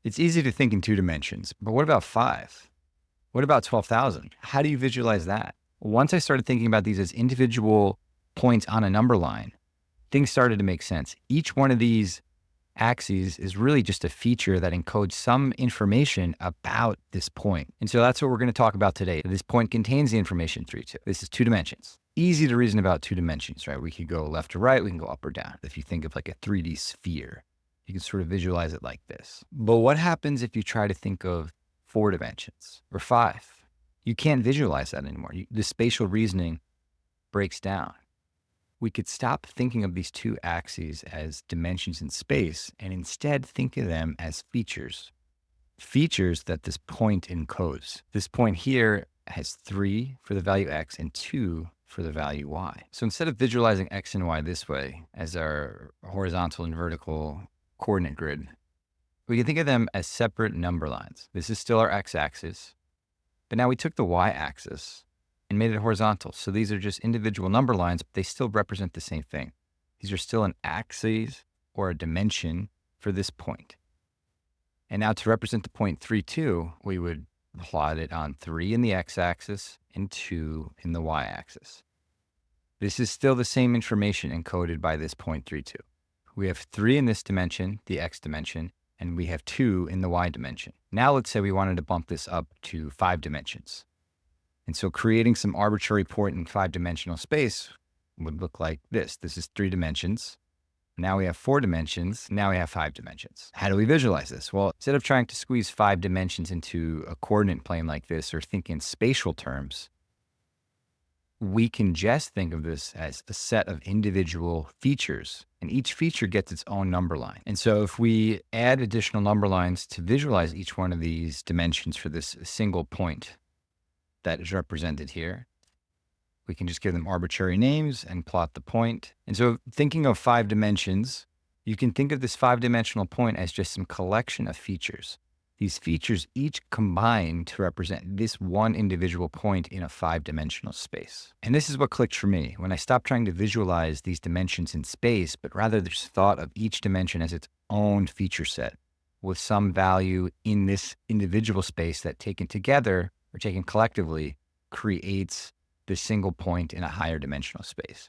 It's easy to think in 2 dimensions, but what about 5? What about 12,000? How do you visualize that? Once I started thinking about these as individual points on a number line, things started to make sense. Each one of these axes is really just a feature that encodes some information about this point. And so that's what we're going to talk about today. This point contains the information 3, 2. This is 2 dimensions. Easy to reason about 2 dimensions, right? We could go left to right, we can go up or down. If you think of like a 3D sphere, you can sort of visualize it like this. But what happens if you try to think of 4 dimensions or 5? You can't visualize that anymore. The spatial reasoning breaks down. We could stop thinking of these two axes as dimensions in space and instead think of them as features. Features that this point encodes. This point here has 3 for the value x and 2 for the value y. So instead of visualizing x and y this way as our horizontal and vertical coordinate grid, we can think of them as separate number lines. This is still our x-axis, but now we took the y-axis and made it horizontal. So these are just individual number lines, but they still represent the same thing. These are still an axis or a dimension for this point. And now to represent the point 3, 2, we would plot it on 3 in the x-axis and 2 in the y-axis. This is still the same information encoded by this point 3, 2. We have 3 in this dimension, the x dimension, and we have 2 in the y dimension. Now let's say we wanted to bump this up to 5 dimensions. And so creating some arbitrary point in 5-dimensional space would look like this. This is 3 dimensions. Now we have 4 dimensions. Now we have 5 dimensions. How do we visualize this? Well, instead of trying to squeeze 5 dimensions into a coordinate plane like this or think in spatial terms, we can just think of this as a set of individual features, and each feature gets its own number line. And so if we add additional number lines to visualize each one of these dimensions for this single point that is represented here, we can just give them arbitrary names and plot the point. And so thinking of 5 dimensions, you can think of this 5-dimensional point as just some collection of features. These features each combine to represent this one individual point in a 5-dimensional space. And this is what clicked for me when I stopped trying to visualize these dimensions in space, but rather just thought of each dimension as its own feature set with some value in this individual space that taken together or taken collectively creates this single point in a higher dimensional space.